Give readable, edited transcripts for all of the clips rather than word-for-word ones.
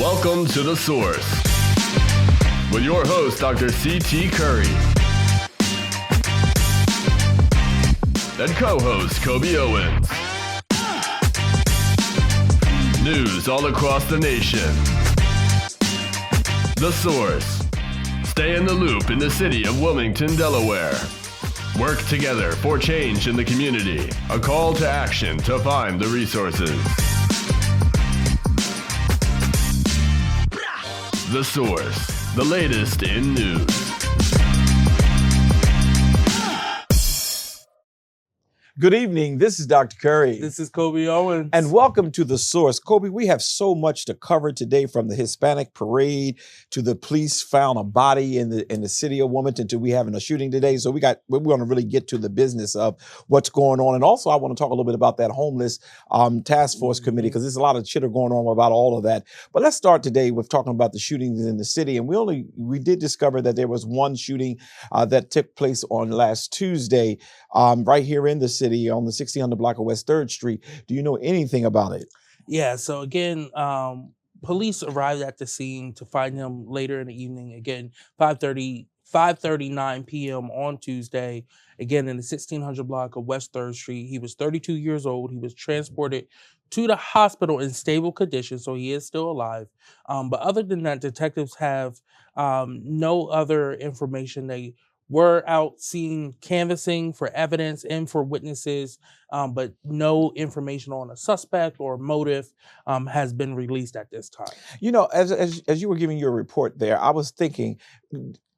Welcome to The Source with your host, Dr. C.T. Curry, and co-host Kobe Owens. News all across the nation. The Source. Stay in the loop in the city of Wilmington, Delaware. Work together for change in the community. A call to action to find the resources. The Source, the latest in news. Good evening. This is Dr. Curry. This is Kobe Owens. And welcome to The Source. Kobe, we have so much to cover today, from the Hispanic parade to the police found a body in the city of Wilmington to we having a shooting today. So we want to really get to the business of what's going on. And also I want to talk a little bit about that homeless task force committee, because there's a lot of chitter going on about all of that. But let's start today with talking about the shootings in the city. And we did discover that there was one shooting that took place on last Tuesday right here in the city on the 1600 block of West 3rd Street. Do you know anything about it? Yeah, so again, police arrived at the scene to find him later in the evening, again, 5:39 p.m. on Tuesday, again in the 1600 block of West 3rd Street. He was 32 years old. He was transported to the hospital in stable condition, so he is still alive. But other than that, detectives have no other information. They were out canvassing for evidence and for witnesses, but no information on a suspect or motive has been released at this time. You know, as you were giving your report there, I was thinking,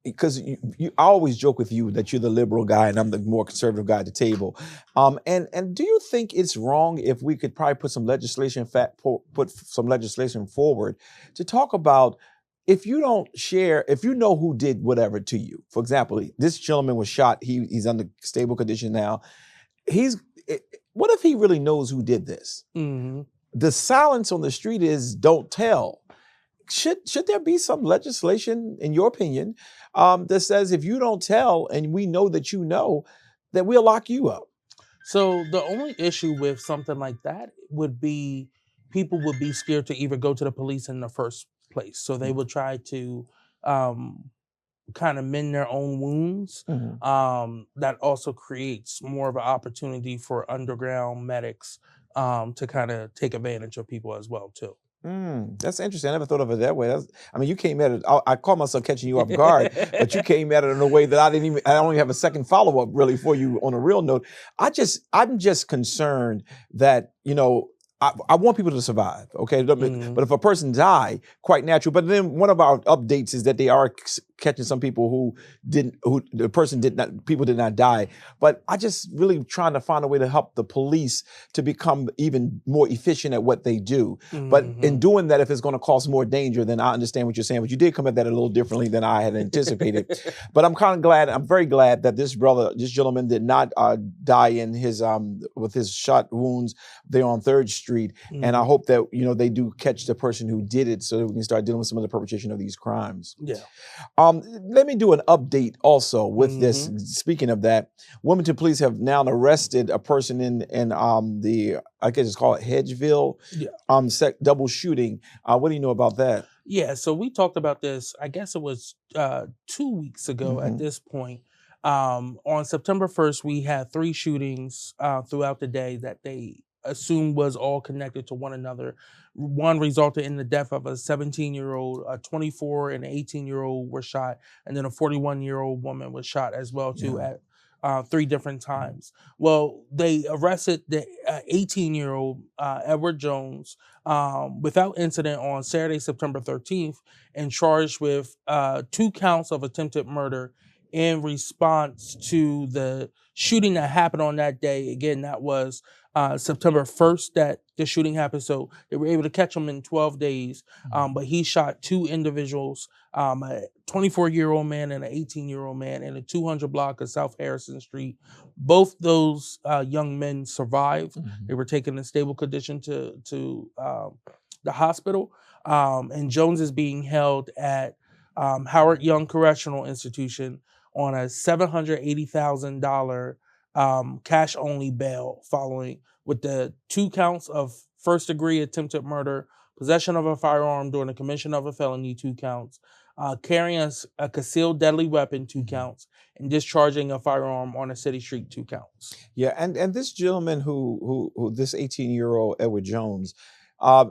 because I always joke with you that you're the liberal guy and I'm the more conservative guy at the table. And do you think it's wrong if we could probably put some legislation forward to talk about, if you don't share, if you know who did whatever to you? For example, this gentleman was shot. He's under stable condition now. What if he really knows who did this? Mm-hmm. The silence on the street is don't tell. Should there be some legislation, in your opinion, that says if you don't tell and we know that you know, that we'll lock you up? So the only issue with something like that would be people would be scared to even go to the police in the first place. So they would try to kind of mend their own wounds. Mm-hmm. That also creates more of an opportunity for underground medics to kind of take advantage of people as well, too. That's interesting. I never thought of it that way. You came at it. I call myself catching you off guard, but you came at it in a way that I don't even have a second follow-up really for you on a real note. I'm just concerned that, I want people to survive, okay? Mm-hmm. But if a person die, quite natural. But then one of our updates is that they are catching some people people did not die. But I just really trying to find a way to help the police to become even more efficient at what they do. Mm-hmm. But in doing that, if it's going to cause more danger, then I understand what you're saying. But you did come at that a little differently than I had anticipated. But I'm very glad that this gentleman did not die in his with his shot wounds there on 3rd Street. Mm-hmm. And I hope that, they do catch the person who did it so that we can start dealing with some of the perpetration of these crimes. Yeah. Let me do an update also with Mm-hmm. this. Speaking of that, Wilmington police have now arrested a person in the, I guess it's called Hedgeville, double shooting. What do you know about that? Yeah, so we talked about this, I guess it was 2 weeks ago at this point. On September 1st, we had 3 shootings throughout the day that they assumed was all connected to one another. One resulted in the death of a 17-year-old, a 24 and an 18-year-old were shot, and then a 41-year-old woman was shot as well too at 3 different times. Well, they arrested the 18-year-old Edward Jones without incident on Saturday, September 13th, and charged with 2 counts of attempted murder in response to the shooting that happened on that day. Again, that was September 1st that the shooting happened. So they were able to catch him in 12 days. But he shot 2 individuals, a 24-year-old man and an 18-year-old man in a 200 block of South Harrison Street. Both those young men survived. Mm-hmm. They were taken in stable condition to the hospital. And Jones is being held at Howard Young Correctional Institution on a $780,000 cash-only bail, following with the 2 counts of first-degree attempted murder possession of a firearm during the commission of a felony, 2 counts, carrying a concealed deadly weapon, 2 counts, and discharging a firearm on a city street, 2 counts. Yeah, and this gentleman who this 18-year-old Edward Jones, uh,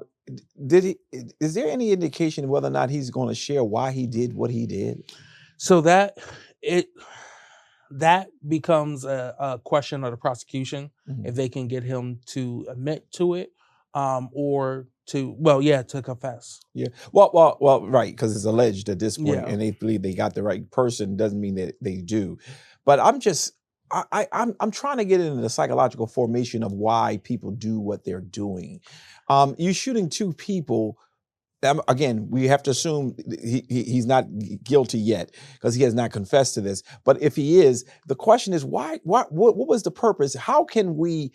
did he? Is there any indication whether or not he's going to share why he did what he did? So that becomes a question of the prosecution Mhm. if they can get him to admit to it, or to to confess. Yeah. Well, right, because it's alleged at this point, Yeah. and they believe they got the right person. Doesn't mean that they do. But I'm just, I'm trying to get into the psychological formation of why people do what they're doing. You're shooting 2 people. Again, we have to assume he's not guilty yet because he has not confessed to this. But if he is, the question is why? What was the purpose? How can we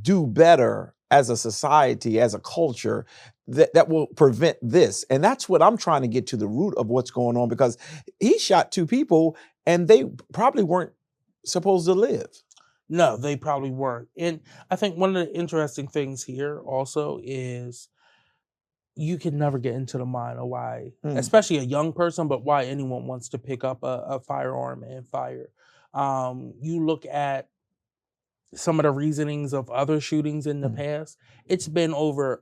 do better as a society, as a culture that will prevent this? And that's what I'm trying to get to the root of what's going on, because he shot 2 people and they probably weren't supposed to live. No, they probably weren't. And I think one of the interesting things here also is you can never get into the mind of why, especially a young person, but why anyone wants to pick up a firearm and fire. You look at some of the reasonings of other shootings in the past. It's been over,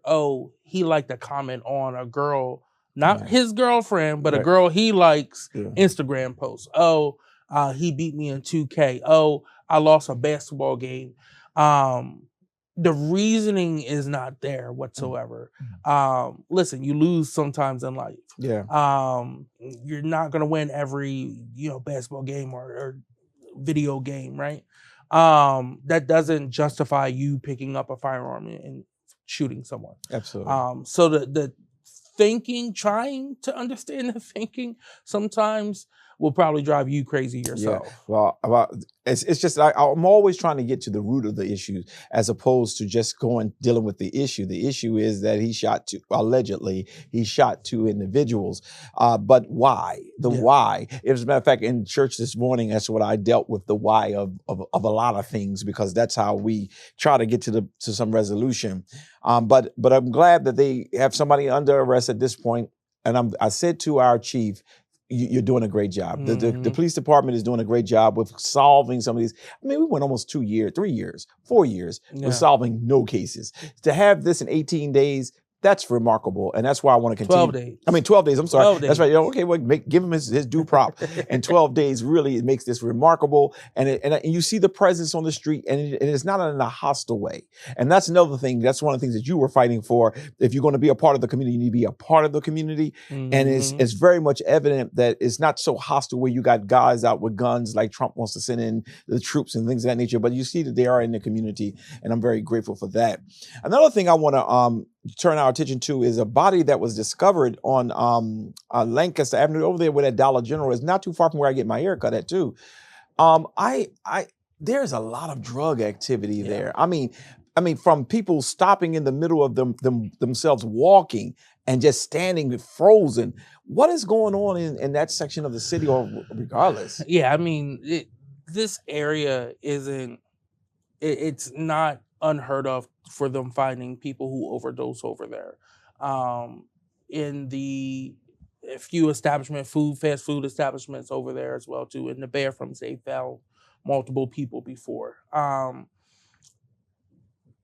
he liked to comment on a girl, not his girlfriend, but a girl he likes Instagram posts. He beat me in 2K. I lost a basketball game. The reasoning is not there whatsoever. Listen, you lose sometimes in life. Yeah. You're not gonna win every basketball game or video game, right? That doesn't justify you picking up a firearm and shooting someone. Absolutely. So the thinking, trying to understand the thinking, sometimes will probably drive you crazy yourself. Yeah. Well, it's just I'm always trying to get to the root of the issue as opposed to just dealing with the issue. The issue is that allegedly he shot 2 individuals. But why? Why? As a matter of fact, in church this morning, that's what I dealt with, the why of a lot of things, because that's how we try to get to some resolution. But I'm glad that they have somebody under arrest at this point. And I said to our chief, you're doing a great job. The police department is doing a great job with solving some of these. I mean, we went almost 2 years, 3 years, 4 years with solving no cases. To have this in 18 days, that's remarkable. And that's why I want to continue. 12 days. I mean, 12 days. I'm sorry. 12 days. That's right. Okay, well, give him his due prop. And 12 days really makes this remarkable. And you see the presence on the street, and it's not in a hostile way. And that's another thing. That's one of the things that you were fighting for. If you're going to be a part of the community, you need to be a part of the community. And it's very much evident that it's not so hostile where you got guys out with guns like Trump wants to send in the troops and things of that nature. But you see that they are in the community, and I'm very grateful for that. Another thing I want to turn our attention to is a body that was discovered on Lancaster Avenue over there where that Dollar General is, not too far from where I get my hair cut at too. There's a lot of drug activity there. I mean, from people stopping in the middle of themselves walking and just standing frozen. What is going on in that section of the city, or regardless? Yeah, I mean, this area it's not unheard of for them finding people who overdose over there. In the few fast food establishments over there as well too. In the Bathrooms, they found multiple people before.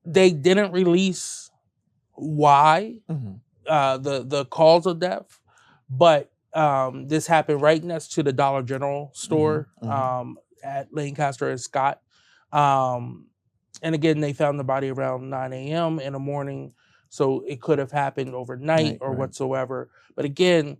They didn't release why the cause of death, but this happened right next to the Dollar General store at Lancaster and Scott. And again, they found the body around 9 a.m. in the morning, so it could have happened overnight or whatsoever. But again,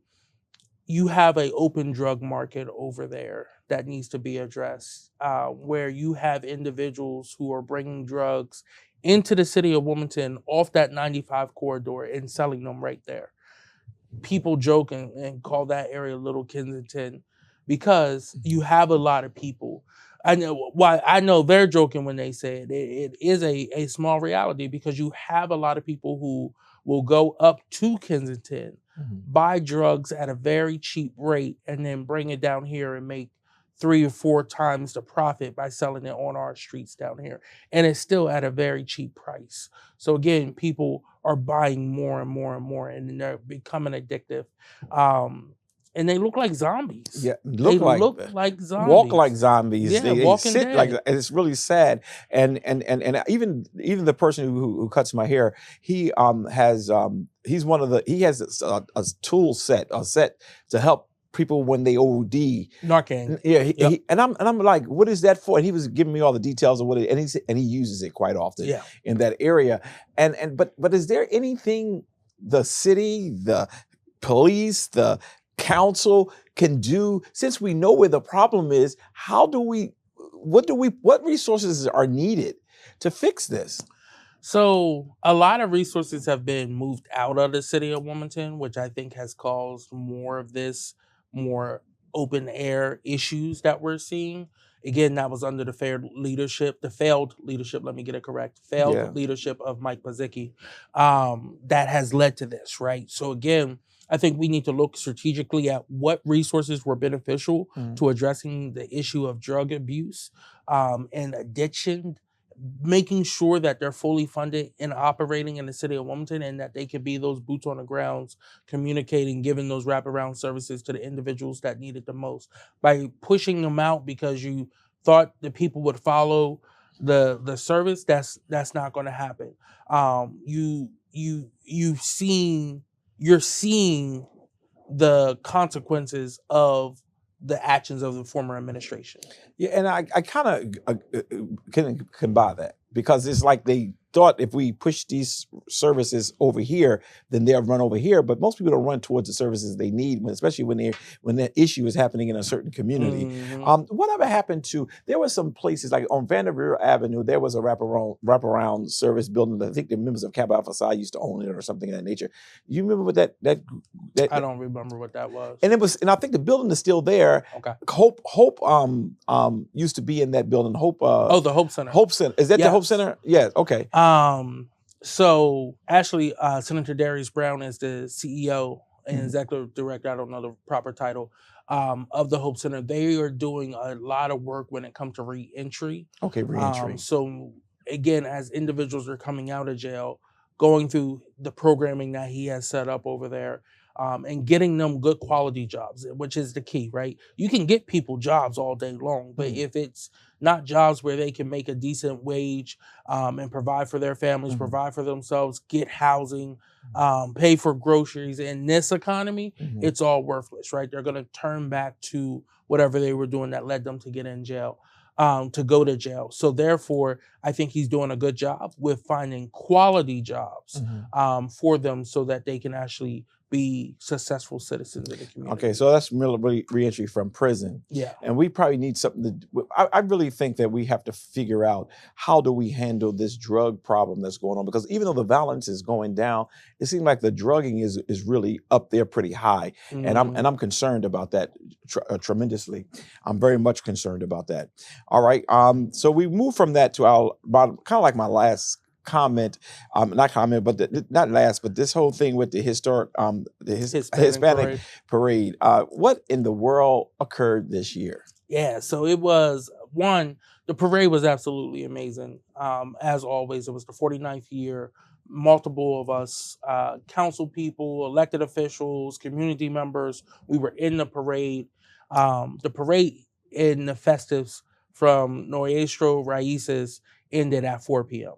you have an open drug market over there that needs to be addressed, where you have individuals who are bringing drugs into the city of Wilmington off that 95 corridor and selling them right there. People joke and call that area Little Kensington because you have a lot of people. I know they're joking when they say it. It is a small reality because you have a lot of people who will go up to Kensington, buy drugs at a very cheap rate, and then bring it down here and make 3 or 4 times the profit by selling it on our streets down here. And it's still at a very cheap price. So again, people are buying more and more and more, and they're becoming addictive. And they look like zombies. Yeah, They look that. like zombies. Walk like zombies. Yeah, They Walking sit like, Dead. and it's really sad. And even the person who cuts my hair, he has he's one of the he has a tool set, a set to help people when they OD. Narcan. Yeah, Yep. and I'm like, what is that for? And he was giving me all the details of what it, and he uses it quite often Yeah. in that area. But is there anything the city, the police, the council can do, since we know where the problem is? What resources are needed to fix this? So a lot of resources have been moved out of the city of Wilmington, which I think has caused more of this, more open air issues that we're seeing. Again, that was under the failed leadership, let me get it correct, Yeah. leadership of Mike Pazicki, that has led to this, right? So again, I think we need to look strategically at what resources were beneficial to addressing the issue of drug abuse and addiction, making sure that they're fully funded and operating in the city of Wilmington, and that they can be those boots on the grounds, communicating, giving those wraparound services to the individuals that need it the most. By pushing them out because you thought the people would follow the service, that's not going to happen. You're seeing the consequences of the actions of the former administration. Yeah, and I kind of can buy that, because it's like they thought if we push these services over here, then they'll run over here. But most people don't run towards the services they need, especially when that issue is happening in a certain community. Whatever happened to, there were some places like on Vanderbilt Avenue, there was a wraparound service building. I think the members of Kappa Alpha Psi used to own it or something of that nature. You remember what that I don't remember what that was. And I think the building is still there. Okay. Hope used to be in that building. Hope the Hope Center. Hope Center. Is that the Hope Center? Yes. Okay. So actually, Senator Darius Brown is the CEO and executive director, I don't know the proper title, of the Hope Center. They are doing a lot of work when it comes to reentry. Okay, reentry. So again, as individuals are coming out of jail, going through the programming that he has set up over there, and getting them good quality jobs, which is the key, right? You can get people jobs all day long, but if it's not jobs where they can make a decent wage and provide for their families, provide for themselves, get housing, pay for groceries in this economy, it's all worthless, right? They're going to turn back to whatever they were doing that led them to get in jail, to go to jail. So therefore, I think he's doing a good job with finding quality jobs for them so that they can actually be successful citizens of the community. Okay, so that's really reentry from prison. Yeah. And we probably need something to, I really think that we have to figure out, how do we handle this drug problem that's going on? Because even though the violence is going down, it seems like the drugging is really up there pretty high. And I'm concerned about that tremendously. I'm very much concerned about that. All right, so we move from that to kind of like my last comment, not comment, but not last, but this whole thing with the historic, Hispanic parade. What in the world occurred this year? Yeah, so it was the parade was absolutely amazing. As always, it was the 49th year. Multiple of us, council people, elected officials, community members, we were in the parade. The parade in the festives from Nuestro Raíces ended at 4 p.m.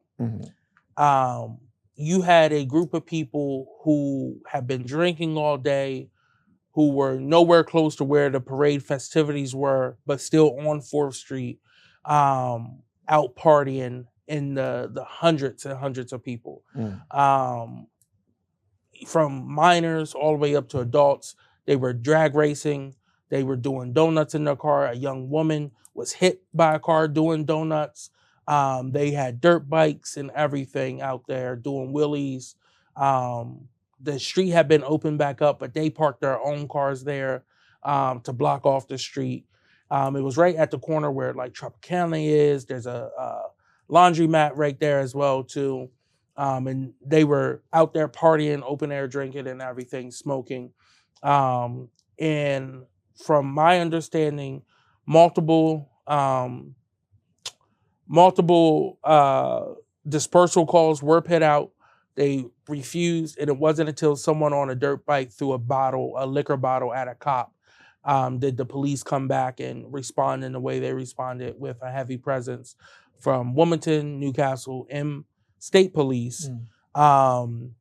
You had a group of people who had been drinking all day, who were nowhere close to where the parade festivities were, but still on 4th Street, out partying in the hundreds and hundreds of people. From minors all the way up to adults. They were drag racing. They were doing donuts in their car. A young woman was hit by a car doing donuts. They had dirt bikes and everything out there doing wheelies. The street had been opened back up, but they parked their own cars there to block off the street. It was right at the corner where like Tropicana is. There's a laundromat right there as well too. And they were out there partying, open air drinking and everything, smoking. And from my understanding, multiple dispersal calls were put out. They refused, and it wasn't until someone on a dirt bike threw a liquor bottle at a cop, did the police come back and respond in the way they responded, with a heavy presence from Wilmington, Newcastle, and state police. And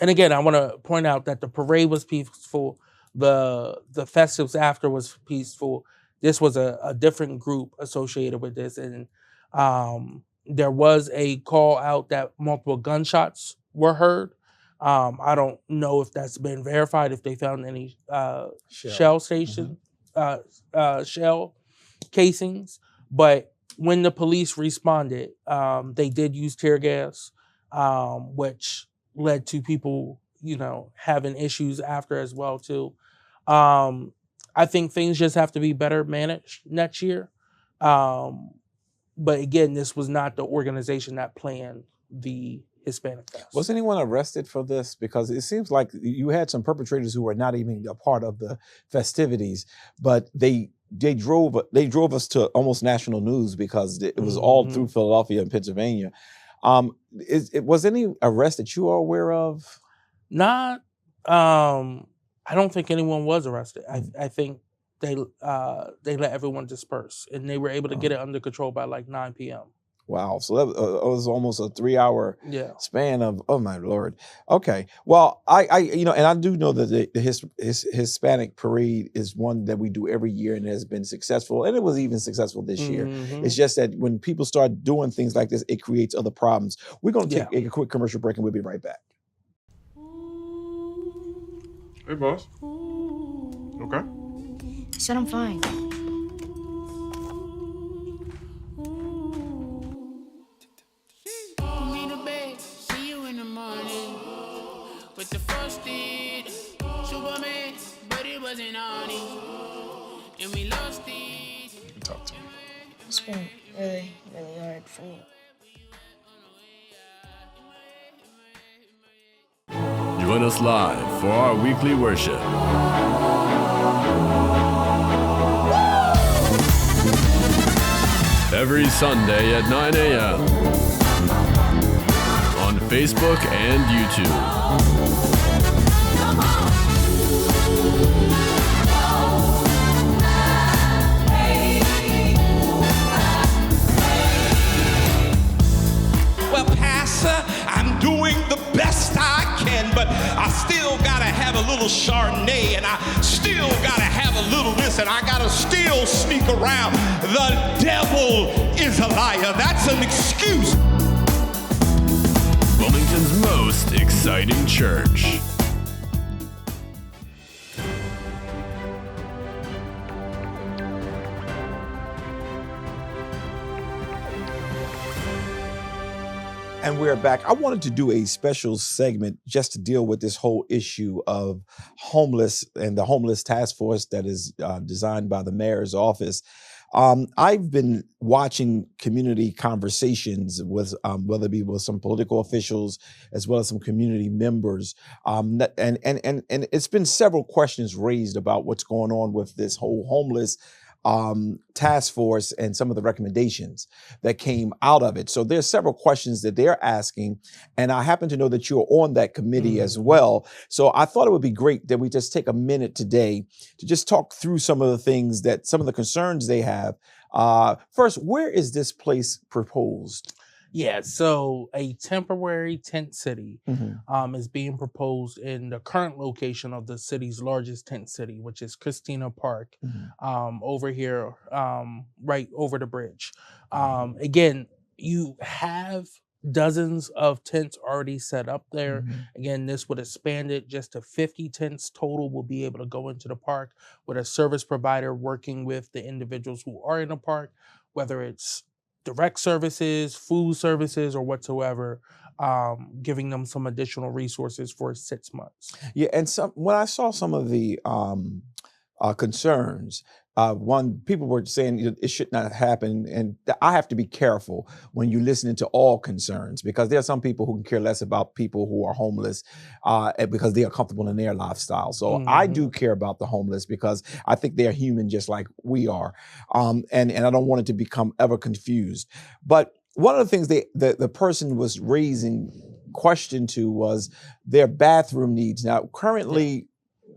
again, I want to point out that the parade was peaceful. The festives after was peaceful. This was a different group associated with this. And there was a call out that multiple gunshots were heard. I don't know if that's been verified, if they found any shell casings. But when the police responded, they did use tear gas, which led to people, having issues after as well too. I think things just have to be better managed next year. But again, this was not the organization that planned the Hispanic Fest. Was anyone arrested for this? Because it seems like you had some perpetrators who were not even a part of the festivities, but they drove us to almost national news because it was all through Philadelphia and Pennsylvania. Was any arrest that you are aware of? Not. I don't think anyone was arrested. I think they let everyone disperse, and they were able to get it under control by like 9 p.m. Wow. So that was almost a 3-hour span of, oh my Lord. Okay. Well, I and I do know that the Hispanic parade is one that we do every year and has been successful. And it was even successful this year. It's just that when people start doing things like this, it creates other problems. We're going to take a quick commercial break and we'll be right back. Hey, boss. Okay. I said I'm fine. With the first did Superman, but it wasn't on it, and we lost it. Talk to me. It's been really, really hard for me. Join us live for our weekly worship. Every Sunday at 9 a.m. on Facebook and YouTube. Well, Pastor, I'm doing the best I can, but I still gotta have a little Chardonnay, and I still gotta have a little this, and I gotta still sneak around. The devil is a liar. That's an excuse. Wilmington's most exciting church. And we're back. I wanted to do a special segment just to deal with this whole issue of homeless and the homeless task force that is designed by the mayor's office. I've been watching community conversations with, whether it be with some political officials as well as some community members, and it's been several questions raised about what's going on with this whole homeless task force and some of the recommendations that came out of it. So there's several questions that they're asking, and I happen to know that you're on that committee as well. So I thought it would be great that we just take a minute today to just talk through some of the things that, some of the concerns they have. First, where is this place proposed? Yeah, so a temporary tent city is being proposed in the current location of the city's largest tent city, which is Christina Park, over here, right over the bridge. Again, you have dozens of tents already set up there. Again, this would expand it just to 50 tents total will be able to go into the park with a service provider working with the individuals who are in the park, whether it's direct services, food services, or whatsoever, giving them some additional resources for 6 months. Yeah, and when I saw some of the concerns. One, people were saying it should not happen, and I have to be careful when you're listening to all concerns, because there are some people who can care less about people who are homeless because they are comfortable in their lifestyle. So I do care about the homeless because I think they're human just like we are, and I don't want it to become ever confused. But one of the things the person was raising question to was their bathroom needs. Now, currently,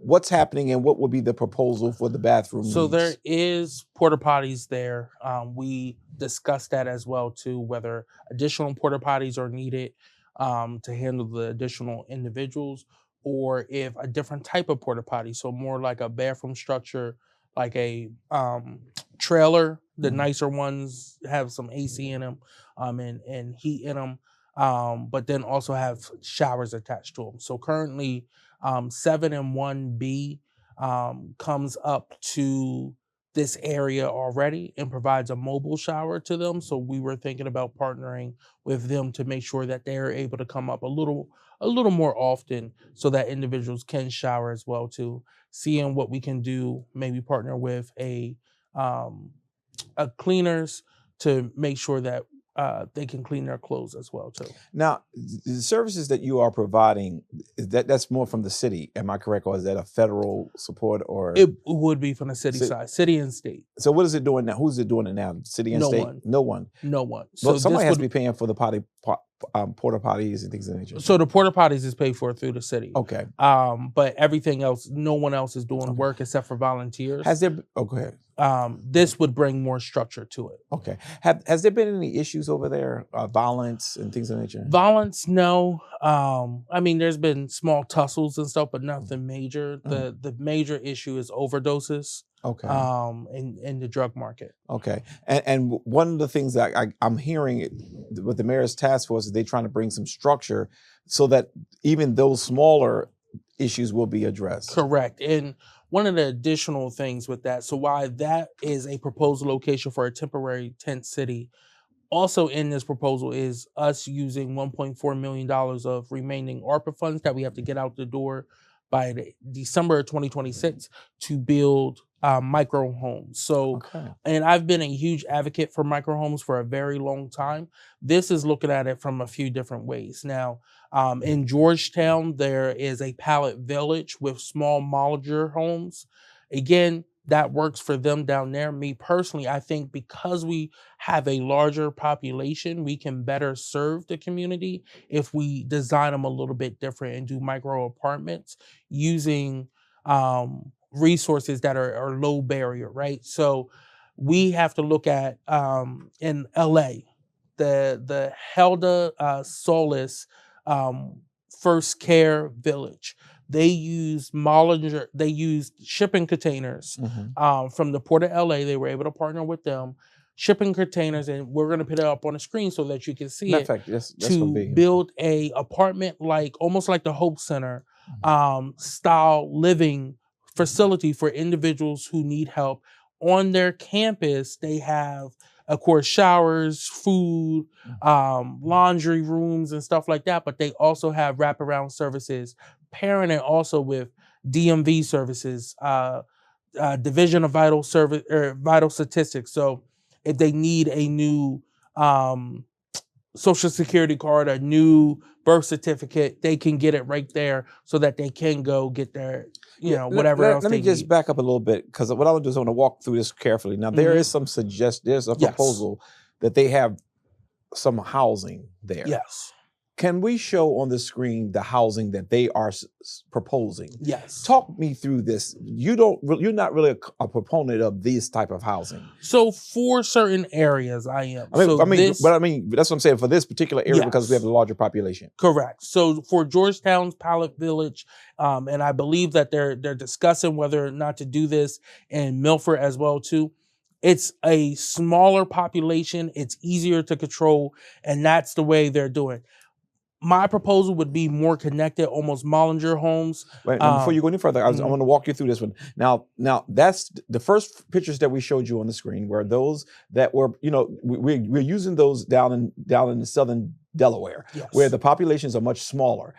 what's happening and what would be the proposal for the bathroom So needs? there is porta potties there. We discussed that as well too, whether additional porta potties are needed to handle the additional individuals, or if a different type of porta potty, so more like a bathroom structure, like a trailer. The nicer ones have some AC in them and heat in them, but then also have showers attached to them. So currently, 7 and 1B comes up to this area already and provides a mobile shower to them. So we were thinking about partnering with them to make sure that they're able to come up a little more often, so that individuals can shower as well too. Seeing what we can do, maybe partner with a cleaners to make sure that they can clean their clothes as well too. Now, the services that you are providing, that's more from the city, am I correct? Or is that a federal support? Or It would be from the city side, city and state. so what is it doing now? Who's it doing it now? City and No state? one. No one. No one. So somebody this has to be paying for the porta potties and things of that nature. So the porta potties is paid for through the city. Okay. But everything else, no one else is doing work except for volunteers. Has there? Oh, go ahead. This would bring more structure to it. Okay. Has there been any issues over there, violence and things of that nature? Violence, no. I mean, there's been small tussles and stuff, but nothing major. The major issue is overdoses. Okay. In the drug market. Okay. And one of the things that I'm hearing with the mayor's task force is they're trying to bring some structure so that even those smaller issues will be addressed. Correct. And one of the additional things with that, so why that is a proposed location for a temporary tent city, also in this proposal is us using $1.4 million of remaining ARPA funds that we have to get out the door by December of 2026 to build micro homes. So, and I've been a huge advocate for micro homes for a very long time. This is looking at it from a few different ways. Now, in Georgetown, there is a pallet village with small modular homes. Again, that works for them down there. Me personally, I think because we have a larger population, we can better serve the community if we design them a little bit different and do micro apartments using resources that are low barrier, right? So we have to look at in LA, the Helda Solis First Care Village. They used shipping containers from the Port of LA. They were able to partner with them, shipping containers, and we're going to put it up on the screen so that you can see it. Fact, that's to build a apartment almost like the Hope Center style living facility for individuals who need help. On their campus, they have, of course, showers, food, laundry rooms, and stuff like that. But they also have wraparound services, parenting also with DMV services, Division of Vital Statistics. So if they need a new Social Security card, a new birth certificate, they can get it right there so that they can go get their, whatever else they need. Let me just back up a little bit, because what I want to do is I want to walk through this carefully. Now, there is some there's a proposal that they have some housing there. Yes. Can we show on the screen the housing that they are proposing? Yes. Talk me through this. You're not really a proponent of this type of housing. So for certain areas, I am. That's what I'm saying for this particular area because we have a larger population. Correct. So for Georgetown's Pallet Village, and I believe that they're discussing whether or not to do this in Milford as well too. It's a smaller population. It's easier to control, and that's the way they're doing. My proposal would be more connected, almost Mollinger homes. Right, and before you go any further, I want to walk you through this one. Now, that's the first pictures that we showed you on the screen were those that were, we're using those down in the southern Delaware, where the populations are much smaller.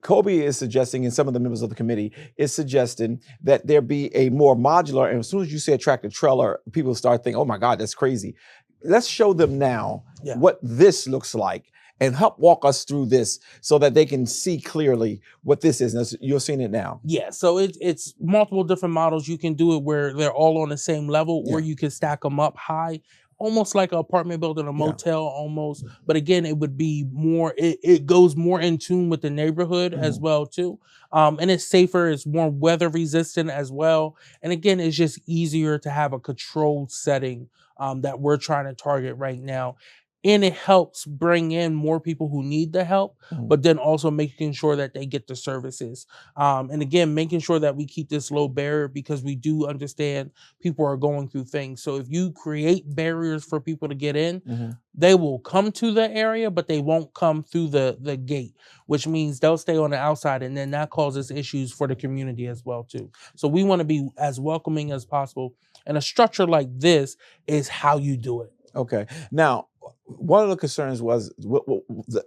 Kobe is suggesting, and some of the members of the committee is suggesting that there be a more modular, and as soon as you say a tractor trailer, people start thinking, oh my God, that's crazy. Let's show them now what this looks like and help walk us through this so that they can see clearly what this is. And you're seeing it now. Yeah, so it's multiple different models. You can do it where they're all on the same level, or you can stack them up high, almost like an apartment building, a motel almost. But again, it would be more, it goes more in tune with the neighborhood as well too. And it's safer, it's more weather resistant as well. And again, it's just easier to have a controlled setting that we're trying to target right now. And it helps bring in more people who need the help, but then also making sure that they get the services. And again, making sure that we keep this low barrier, because we do understand people are going through things. So if you create barriers for people to get in, they will come to the area, but they won't come through the gate, which means they'll stay on the outside, and then that causes issues for the community as well too. So we want to be as welcoming as possible. And a structure like this is how you do it. Okay. Now, one of the concerns was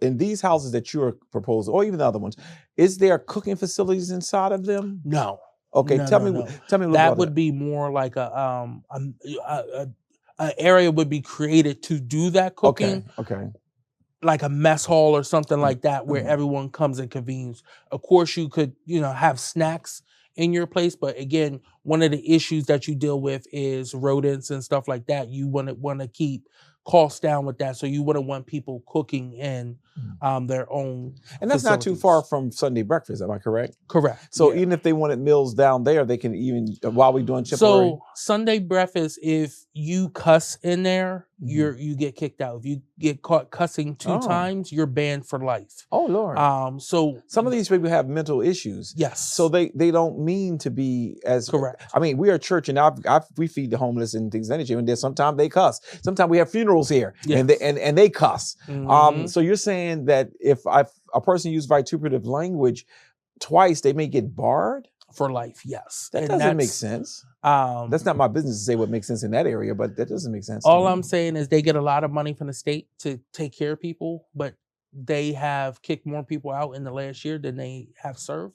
in these houses that you're proposing, or even the other ones, is there cooking facilities inside of them? No. Okay. No, tell no, me no. Tell me a little that about would be more like an area would be created to do that cooking. Okay. Like a mess hall or something like that, where everyone comes and convenes. Of course, you could, have snacks in your place, but again, one of the issues that you deal with is rodents and stuff like that. You want to keep costs down with that, so you wouldn't want people cooking in their own. And that's not too far from Sunday breakfast, am I correct? Correct. So even if they wanted meals down there, they can even, while we're doing temporary. So Sunday breakfast, if you cuss in there, you get kicked out. If you get caught cussing two times, you're banned for life. Oh Lord. So some of these people have mental issues. Yes. So they don't mean to be as correct. I mean, we are a church, and we feed the homeless and things of that nature. And then sometimes they cuss. Sometimes we have funerals here, and they cuss. So you're saying that if a person uses vituperative language twice, they may get barred for life. Yes. That doesn't make sense. That's not my business to say what makes sense in that area, but that doesn't make sense. All I'm saying is they get a lot of money from the state to take care of people, but they have kicked more people out in the last year than they have served.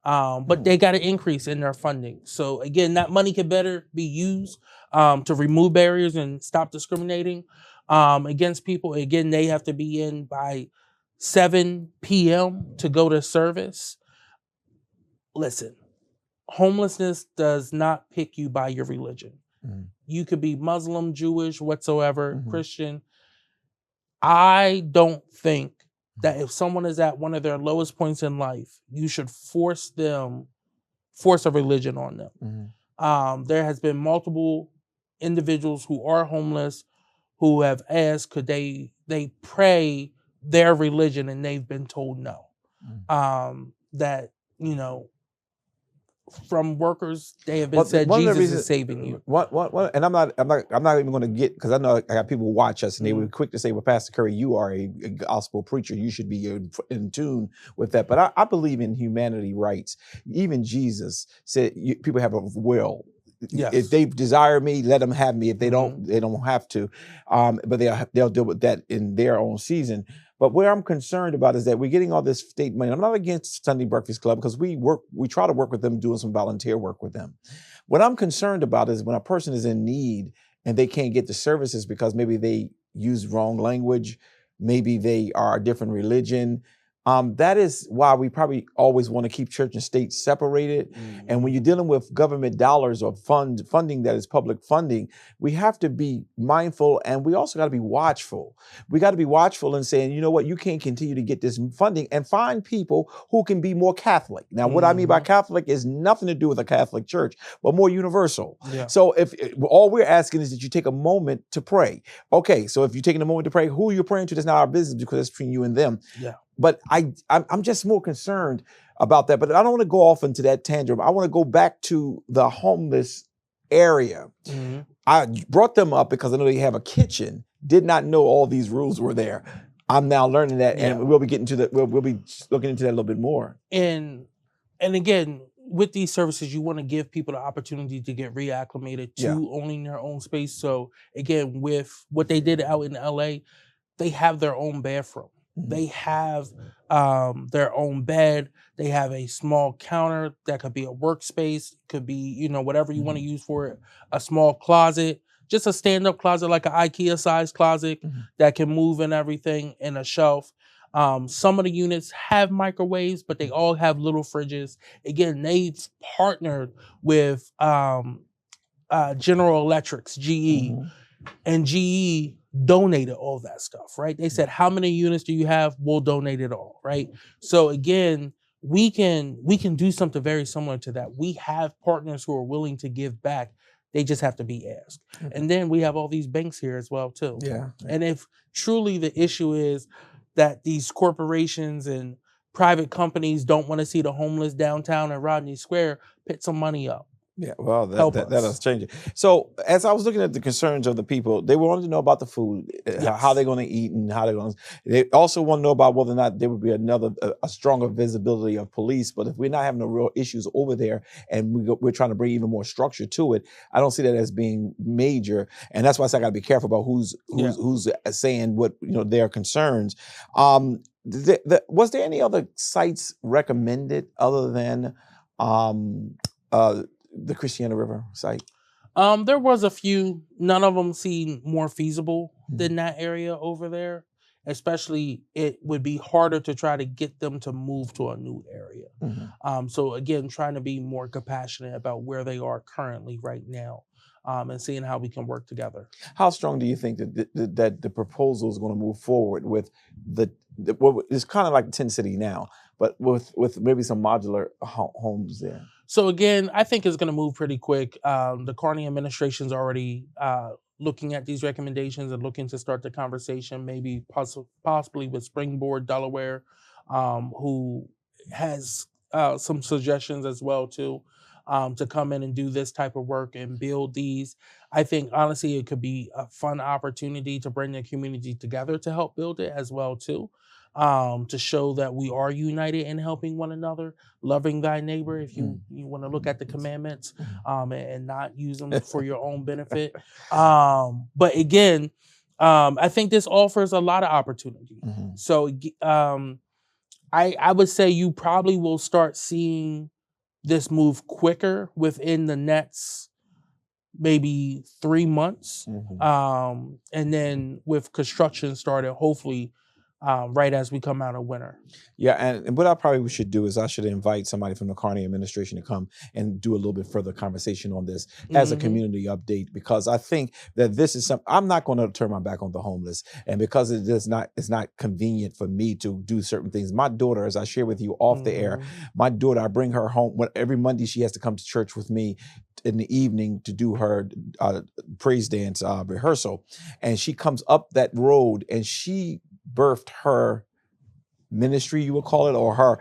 But they got an increase in their funding. So again, that money could better be used to remove barriers and stop discriminating against people. Again, they have to be in by 7 p.m. to go to service. Listen, homelessness does not pick you by your religion. You could be Muslim, Jewish, whatsoever, Christian. I don't think that if someone is at one of their lowest points in life, you should force a religion on them. There has been multiple individuals who are homeless who have asked, could they pray their religion, and they've been told no. That, from workers, they have been said Jesus is saving you. And I'm not even going to get, because I know I got people who watch us, and they were quick to say, well, Pastor Curry, you are a gospel preacher. You should be in tune with that. But I believe in humanity rights. Even Jesus said people have a will. Yes. If they desire me, let them have me. If they don't, they don't have to. But they'll deal with that in their own season. But where I'm concerned about is that we're getting all this state money. I'm not against Sunday Breakfast Club, because we try to work with them, doing some volunteer work with them. What I'm concerned about is when a person is in need and they can't get the services because maybe they use wrong language, maybe they are a different religion. That is why we probably always want to keep church and state separated. And when you're dealing with government dollars or funding that is public funding, we have to be mindful, and we also got to be watchful. We got to be watchful and saying, you know what, you can't continue to get this funding, and find people who can be more Catholic. Now, what I mean by Catholic is nothing to do with a Catholic church, but more universal. Yeah. So if all we're asking is that you take a moment to pray. Okay, so if you're taking a moment to pray, who you're praying to, that's not our business, because it's between you and them. Yeah. But I'm just more concerned about that. But I don't want to go off into that tangent. I want to go back to the homeless area. I brought them up because I know they have a kitchen. Did not know all these rules were there. I'm now learning that, and we'll be getting to that. We'll be looking into that a little bit more. And again, with these services, you want to give people the opportunity to get reacclimated to owning their own space. So again, with what they did out in LA, they have their own bathroom. They have their own bed. They have a small counter that could be a workspace, could be, whatever you want to use for it, a small closet, just a stand-up closet, like an IKEA-sized closet that can move and everything, and a shelf. Some of the units have microwaves, but they all have little fridges. Again, they've partnered with General Electric's GE, and GE donated all that stuff, right? They said, how many units do you have? We'll donate it all, right? So again, we can do something very similar to that. We have partners who are willing to give back. They just have to be asked. And then we have all these banks here as well too. Yeah. And if truly the issue is that these corporations and private companies don't want to see the homeless downtown in Rodney Square, put some money up. Yeah, well, Help that'll us. change it. So, as I was looking at the concerns of the people, they wanted to know about the food, how they're going to eat, and how they're going to. They also want to know about whether or not there would be a stronger visibility of police. But if we're not having no real issues over there, and we're trying to bring even more structure to it, I don't see that as being major. And that's why I say I got to be careful about who's saying what their concerns. Was there any other sites recommended other than the Christiana River site? There was a few. None of them seemed more feasible than that area over there. Especially, it would be harder to try to get them to move to a new area. So again, trying to be more compassionate about where they are currently right now, and seeing how we can work together. How strong do you think that the proposal is going to move forward with it's kind of like Tin City now, but with maybe some modular homes there? So again, I think it's going to move pretty quick. The Carney administration's already looking at these recommendations and looking to start the conversation, maybe possibly with Springboard Delaware, who has some suggestions as well too, to come in and do this type of work and build these. I think honestly it could be a fun opportunity to bring the community together to help build it as well too. To show that we are united in helping one another, loving thy neighbor, if you want to look at the commandments, and not use them for your own benefit. But again, I think this offers a lot of opportunity. So I would say you probably will start seeing this move quicker within the next maybe 3 months. And then with construction started, hopefully, right as we come out of winter. Yeah, and what I probably should do is I should invite somebody from the Carney administration to come and do a little bit further conversation on this as a community update, because I think that this is something. I'm not going to turn my back on the homeless, and because it's not convenient for me to do certain things. My daughter, as I share with you off the air, my daughter, I bring her home every Monday. She has to come to church with me in the evening to do her praise dance rehearsal, and she comes up that road and she birthed her ministry, you would call it, or her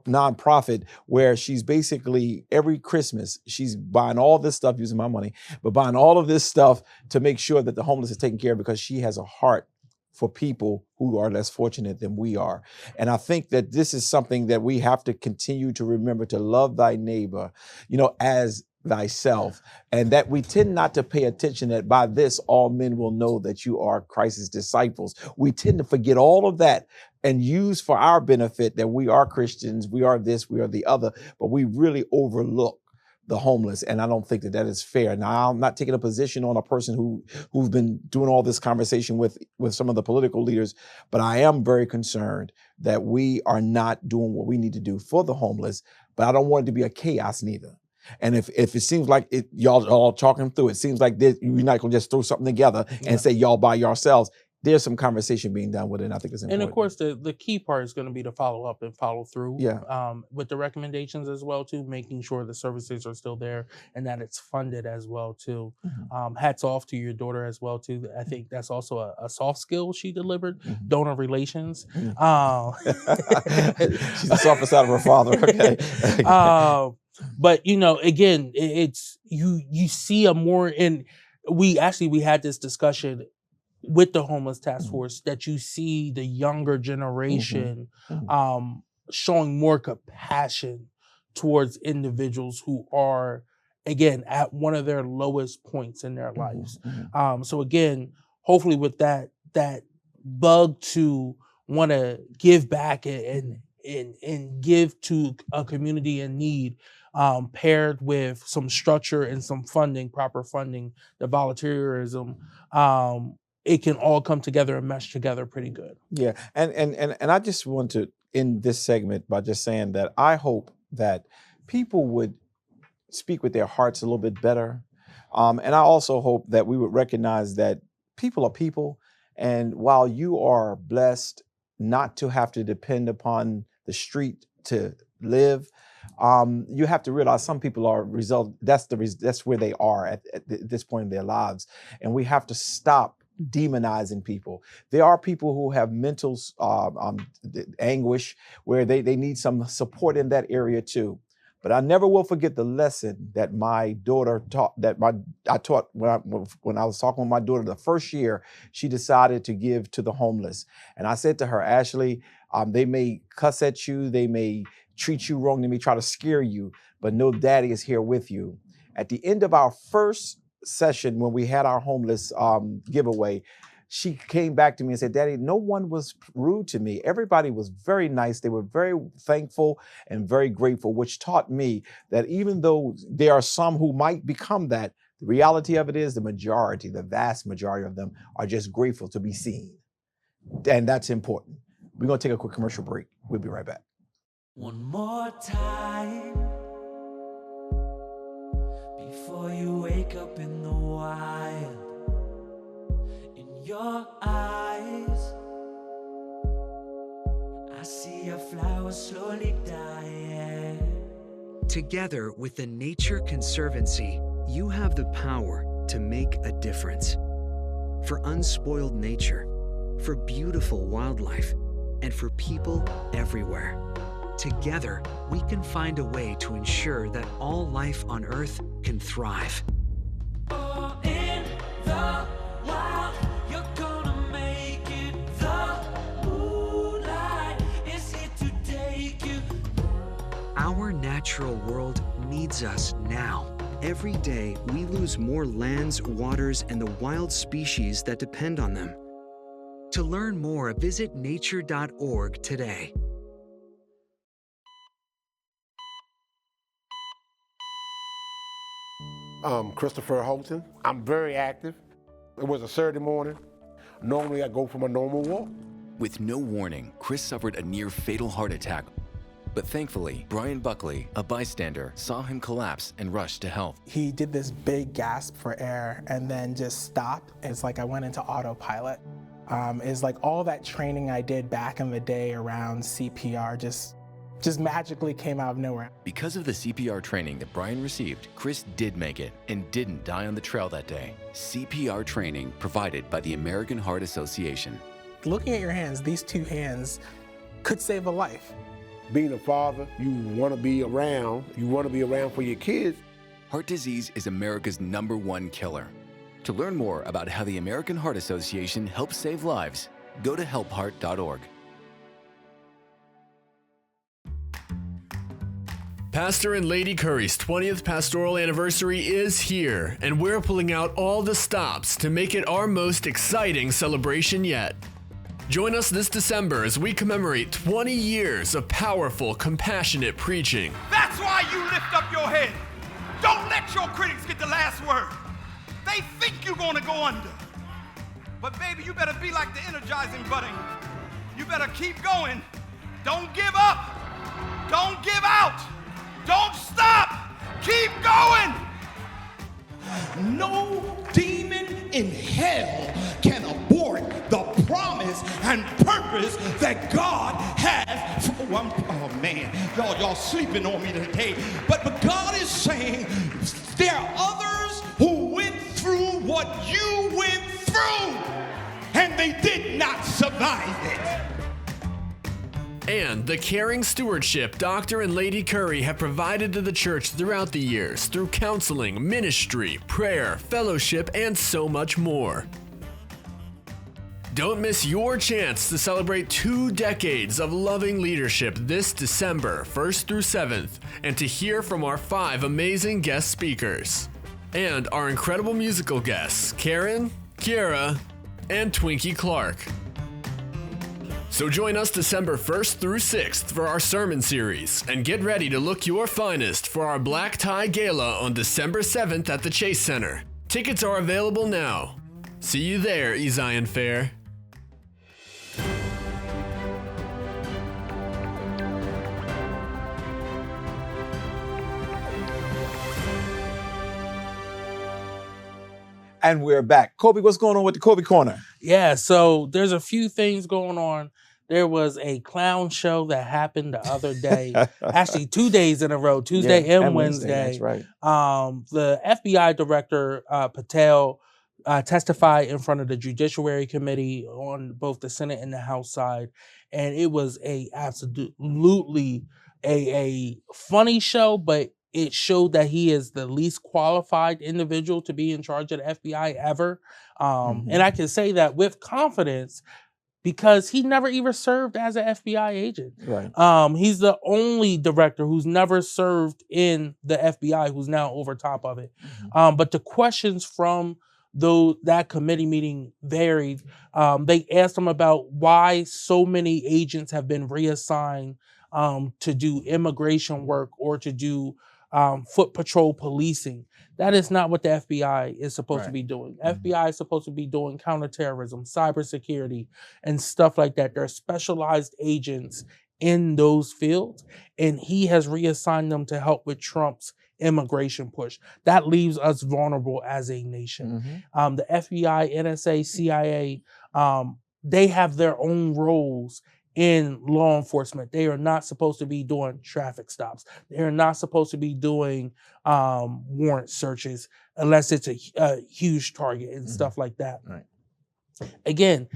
nonprofit, where she's basically every Christmas she's buying all this stuff, using my money, but buying all of this stuff to make sure that the homeless is taken care of, because she has a heart for people who are less fortunate than we are. And I think that this is something that we have to continue to remember, to love thy neighbor, as thyself, and that we tend not to pay attention that by this all men will know that you are Christ's disciples. We tend to forget all of that and use for our benefit that we are Christians, we are this, we are the other, but we really overlook the homeless. And I don't think that is fair. Now, I'm not taking a position on a person who's been doing all this conversation with some of the political leaders, but I am very concerned that we are not doing what we need to do for the homeless, but I don't want it to be a chaos neither. And if it seems like y'all all talking through, it seems like you're not going to just throw something together and say y'all by yourselves. There's some conversation being done with it, and I think it's important. And of course, the key part is going to be to follow up and follow through with the recommendations as well, too, making sure the services are still there and that it's funded as well, too. Hats off to your daughter as well, too. I think that's also a soft skill she delivered, donor relations. She's the softest side of her father, okay? But, again, it's you see a more, and we had this discussion with the homeless task force, that you see the younger generation showing more compassion towards individuals who are, again, at one of their lowest points in their lives. So again, hopefully with that bug to want to give back and give to a community in need, paired with some structure and some funding, proper funding, the volunteerism, it can all come together and mesh together pretty good. Yeah, and I just want to end this segment by just saying that I hope that people would speak with their hearts a little bit better. And I also hope that we would recognize that people are people. And while you are blessed not to have to depend upon the street to live, you have to realize some people are that's where they are at this point in their lives. And we have to stop demonizing people. There are people who have mental anguish where they need some support in that area too. But I never will forget the lesson that my daughter taught, I taught when I was talking with my daughter the first year she decided to give to the homeless. And I said to her, Ashley, they may cuss at you, they may treat you wrong, they may try to scare you, but know Daddy is here with you. At the end of our first session, when we had our homeless giveaway, she came back to me and said, Daddy, no one was rude to me. Everybody was very nice. They were very thankful and very grateful, which taught me that even though there are some who might become that, the reality of it is the vast majority of them are just grateful to be seen. And that's important. We're going to take a quick commercial break. We'll be right back. One more time before you wake up in the wild. In your eyes, I see a flower slowly dying. Together with the Nature Conservancy, you have the power to make a difference. For unspoiled nature, for beautiful wildlife, and for people everywhere. Together, we can find a way to ensure that all life on Earth can thrive. Oh, in the wild, you're gonna make it. The moonlight is here to take you. Our natural world needs us now. Every day, we lose more lands, waters, and the wild species that depend on them. To learn more, visit nature.org today. Christopher Holton. I'm very active. It was a Saturday morning. Normally I go for my normal walk. With no warning, Chris suffered a near-fatal heart attack. But thankfully, Brian Buckley, a bystander, saw him collapse and rushed to help. He did this big gasp for air and then just stopped. It's like I went into autopilot. It's like all that training I did back in the day around CPR just magically came out of nowhere. Because of the CPR training that Brian received, Chris did make it and didn't die on the trail that day. CPR training provided by the American Heart Association. Looking at your hands, these two hands could save a life. Being a father, you want to be around. You want to be around for your kids. Heart disease is America's #1 killer. To learn more about how the American Heart Association helps save lives, go to helpheart.org. Pastor and Lady Curry's 20th pastoral anniversary is here, and we're pulling out all the stops to make it our most exciting celebration yet. Join us this December as we commemorate 20 years of powerful, compassionate preaching. That's why you lift up your head. Don't let your critics get the last word. They think you're gonna go under. But baby, you better be like the energizing bunny. You better keep going. Don't give up. Don't give out. Don't stop. Keep going. No demon in hell can abort the promise and purpose that God has for one. Oh man, y'all sleeping on me today. But God is saying there are others who went through what you went through, and they did not survive it. And the caring stewardship Dr. and Lady Curry have provided to the church throughout the years through counseling, ministry, prayer, fellowship, and so much more. Don't miss your chance to celebrate 2 decades of loving leadership this December 1st through 7th, and to hear from our 5 amazing guest speakers. And our incredible musical guests, Karen, Kiara, and Twinkie Clark. So join us December 1st through 6th for our sermon series, and get ready to look your finest for our Black Tie Gala on December 7th at the Chase Center. Tickets are available now. See you there, Zion Fair. And we're back. Kobe, what's going on with the Kobe Corner? Yeah, so there's a few things going on. There was a clown show that happened the other day, actually 2 days in a row, Tuesday and Wednesday. That's right. The FBI director, Patel, testified in front of the Judiciary Committee on both the Senate and the House side. And it was absolutely a funny show, but it showed that he is the least qualified individual to be in charge of the FBI ever. And I can say that with confidence because he never even served as an FBI agent. Right. He's the only director who's never served in the FBI who's now over top of it. But the questions from that committee meeting varied. They asked him about why so many agents have been reassigned to do immigration work or to do foot patrol policing. That is not what the FBI is supposed to be doing. FBI is supposed to be doing counterterrorism, cybersecurity, and stuff like that. They're specialized agents in those fields, and he has reassigned them to help with Trump's immigration push. That leaves us vulnerable as a nation. The FBI, NSA, CIA, they have their own roles in law enforcement. They are not supposed to be doing traffic stops. They are not supposed to be doing warrant searches unless it's a huge target and stuff like that. Right. Again,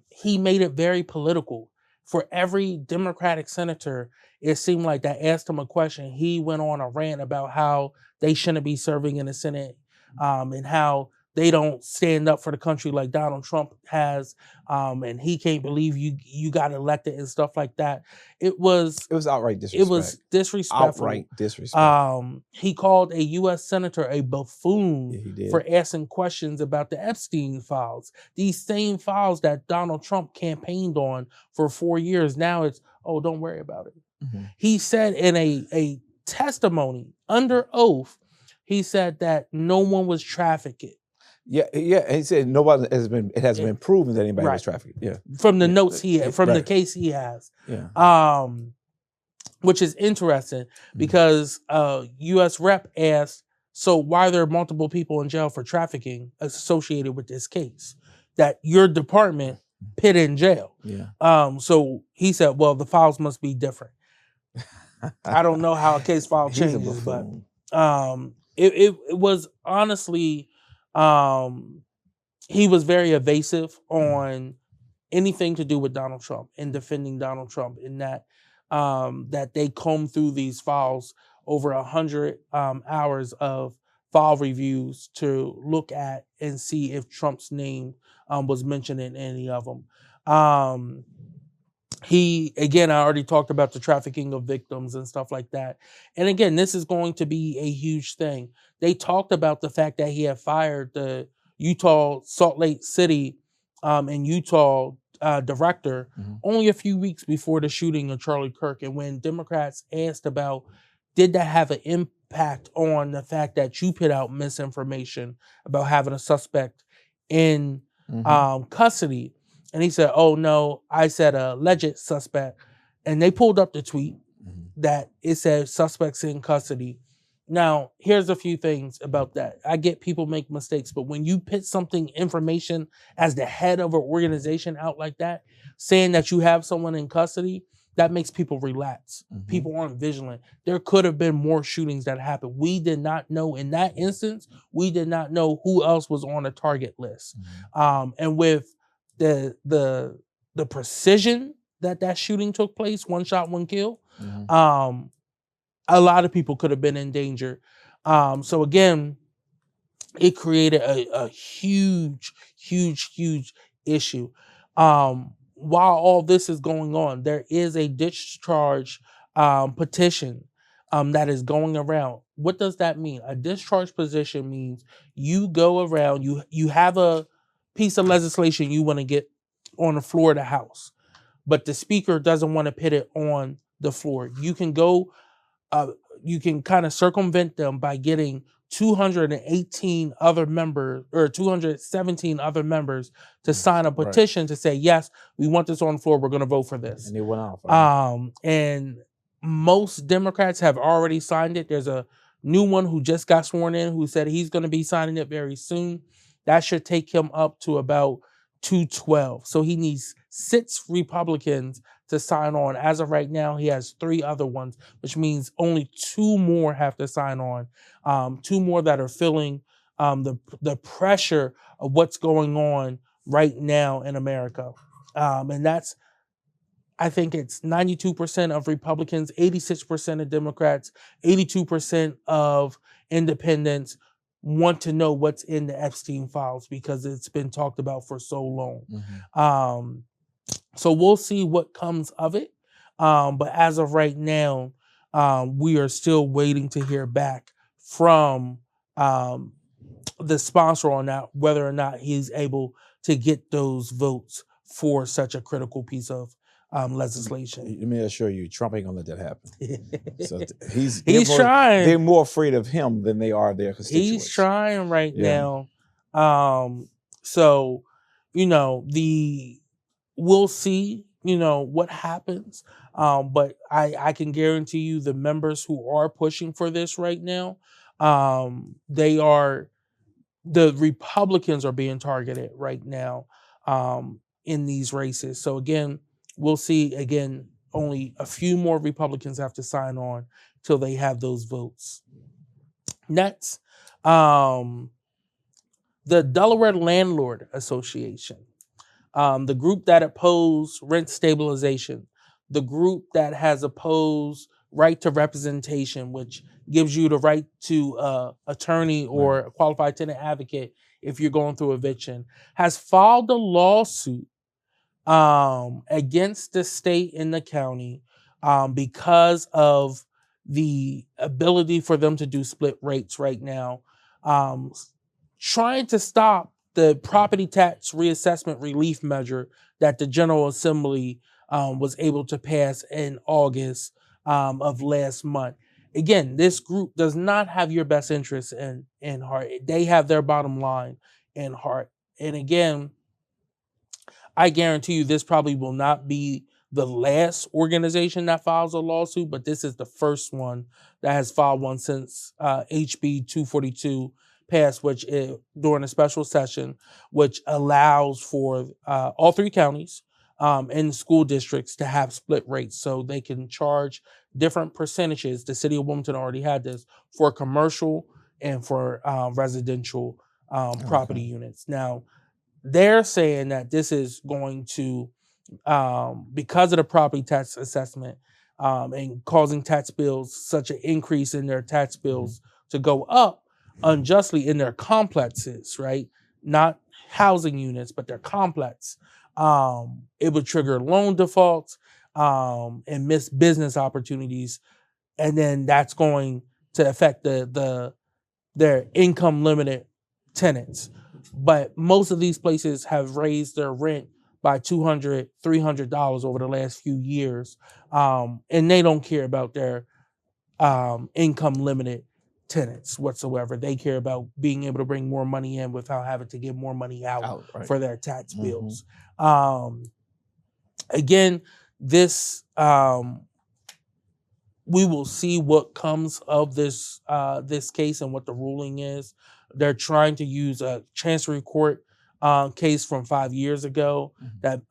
he made it very political. For every Democratic senator, it seemed like that asked him a question, he went on a rant about how they shouldn't be serving in the Senate and how they don't stand up for the country like Donald Trump has, and he can't believe you got elected and stuff like that. It was outright disrespect. It was disrespectful. Outright disrespect. He called a U.S. senator a buffoon he did. for asking questions about the Epstein files. These same files that Donald Trump campaigned on for 4 years. Now it's, oh, don't worry about it. He said in a testimony under oath, he said that no one was trafficked. Yeah. He said it hasn't been proven that anybody was trafficked. Yeah. From the notes he had, from the case he has. Yeah. Which is interesting because U.S. Rep asked, so why are there multiple people in jail for trafficking associated with this case that your department put in jail? Yeah. So he said, well, the files must be different. I don't know how a case file changes, but it was honestly, he was very evasive on anything to do with Donald Trump and defending Donald Trump in that that they combed through these files over 100 hours of file reviews to look at and see if Trump's name was mentioned in any of them. I already talked about the trafficking of victims and stuff like that. And again, this is going to be a huge thing. They talked about the fact that he had fired the Utah Salt Lake City and Utah director only a few weeks before the shooting of Charlie Kirk. And when Democrats asked about, did that have an impact on the fact that you put out misinformation about having a suspect in custody? And he said, oh, no, I said alleged suspect. And they pulled up the tweet that it said suspects in custody. Now, here's a few things about that. I get people make mistakes, but when you put information as the head of an organization out like that, saying that you have someone in custody, that makes people relax. People aren't vigilant. There could have been more shootings that happened. We did not know in that instance, we did not know who else was on the target list. And with the precision that shooting took place, one shot, one kill, a lot of people could have been in danger. So again, it created a huge issue. While all this is going on, there is a discharge petition that is going around. What does that mean? A discharge petition means you go around, you have a piece of legislation you want to get on the floor of the House. but the speaker doesn't want to put it on the floor. You can go, you can kind of circumvent them by getting 218 other members or 217 other members to sign a petition to say, yes, we want this on the floor. We're going to vote for this. And it went off. And most Democrats have already signed it. There's a new one who just got sworn in who said he's going to be signing it very soon. That should take him up to about 212. So he needs 6 Republicans to sign on. As of right now, he has 3 other ones, which means only 2 more have to sign on. 2 more that are feeling the pressure of what's going on right now in America. And that's, I think it's 92% of Republicans, 86% of Democrats, 82% of independents want to know what's in the Epstein files because it's been talked about for so long. So we'll see what comes of it. But as of right now, we are still waiting to hear back from the sponsor on that, whether or not he's able to get those votes for such a critical piece of legislation. Let me assure you, Trump ain't gonna let that happen. So he's trying. They're more afraid of him than they are their constituents. He's trying right now. So, we'll see, what happens. But I can guarantee you the members who are pushing for this right now, the Republicans are being targeted right now in these races. So again, we'll see. Again, only a few more Republicans have to sign on till they have those votes. Next, the Delaware Landlord Association, the group that opposed rent stabilization, the group that has opposed right to representation, which gives you the right to attorney or a qualified tenant advocate if you're going through eviction, has filed a lawsuit against the state and the county because of the ability for them to do split rates right now, trying to stop the property tax reassessment relief measure that the General Assembly was able to pass in August of last month. Again, this group does not have your best interests in heart. They have their bottom line in heart. And again, I guarantee you this probably will not be the last organization that files a lawsuit, but this is the first one that has filed one since HB 242 passed, which during a special session, which allows for all 3 counties and school districts to have split rates so they can charge different percentages. The city of Wilmington already had this for commercial and for residential property units. Now, they're saying that this is going to, because of the property tax assessment and causing tax bills, such an increase in their tax bills to go up unjustly in their complexes, right? Not housing units, but their complex. It would trigger loan defaults and missed business opportunities. And then that's going to affect their income limited tenants. But most of these places have raised their rent by $200, $300 over the last few years. And they don't care about their income limited tenants whatsoever. They care about being able to bring more money in without having to give more money out for their tax bills. Again, this we will see what comes of this this case and what the ruling is. They're trying to use a Chancery Court case from 5 years ago that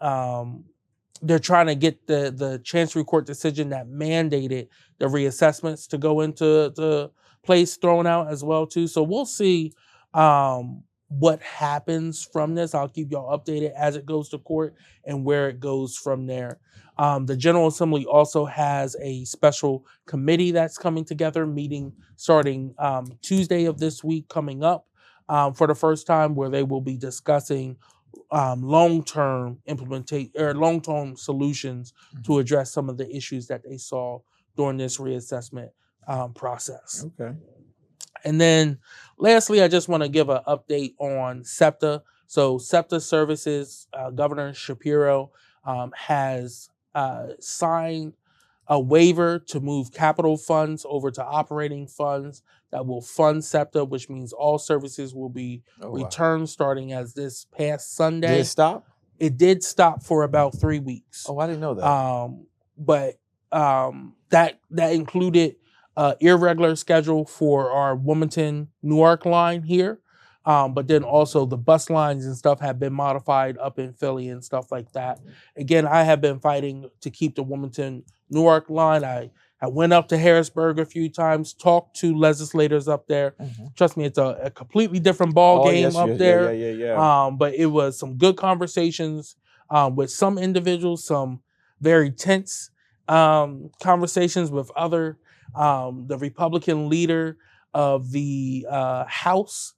they're trying to get the Chancery Court decision that mandated the reassessments to go into the place thrown out as well too. So we'll see what happens from this. I'll keep y'all updated as it goes to court and where it goes from there. The General Assembly also has a special committee that's coming together, meeting starting Tuesday of this week coming up for the first time, where they will be discussing long-term implementation or long-term solutions to address some of the issues that they saw during this reassessment process. Okay. And then lastly, I just want to give an update on SEPTA. So SEPTA Services, Governor Shapiro has signed a waiver to move capital funds over to operating funds that will fund SEPTA, which means all services will be returned starting as this past Sunday. Did it stop? It did stop for about 3 weeks. Oh, I didn't know that. But that included irregular schedule for our Wilmington Newark line here. But then also the bus lines and stuff have been modified up in Philly and stuff like that. Again, I have been fighting to keep the Wilmington Newark line. I went up to Harrisburg a few times, talked to legislators up there. Trust me, it's a completely different ball game up there. Yeah. But it was some good conversations with some individuals, some very tense conversations with other. The Republican leader of the House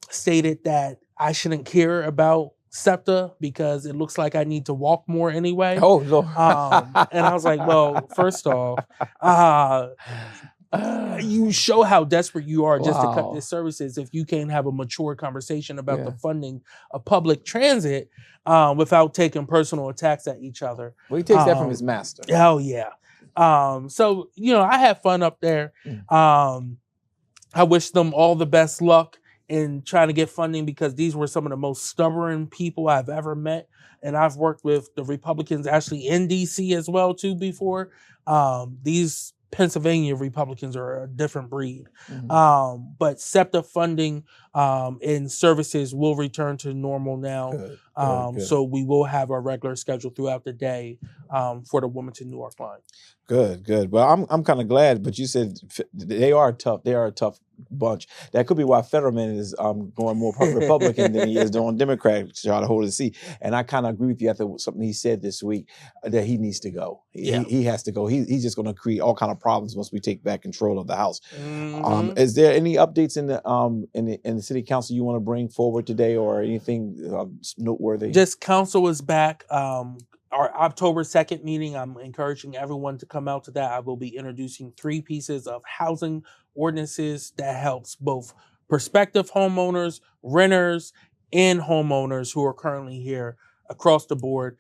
stated that I shouldn't care about SEPTA because it looks like I need to walk more anyway. Oh, Lord. And I was like, well, first off, you show how desperate you are just to cut these services if you can't have a mature conversation about the funding of public transit without taking personal attacks at each other. Well, he takes that from his master. Hell yeah. So, I had fun up there. I wish them all the best luck in trying to get funding because these were some of the most stubborn people I've ever met. And I've worked with the Republicans actually in DC as well too before. These Pennsylvania Republicans are a different breed. But SEPTA funding and services will return to normal now. Good. So we will have our regular schedule throughout the day for the Wilmington Newark line. Good. Well, I'm kind of glad, but you said they are tough. They are a tough bunch. That could be why Fetterman is going more Republican than he is doing Democrat to try to hold his seat. And I kind of agree with you after something he said this week that he needs to go. He has to go. He's just going to create all kind of problems once we take back control of the House. Is there any updates in the city council you want to bring forward today, or anything noteworthy? Just council is back. Our October 2nd meeting, I'm encouraging everyone to come out to that. I will be introducing 3 pieces of housing ordinances that helps both prospective homeowners, renters, and homeowners who are currently here across the board.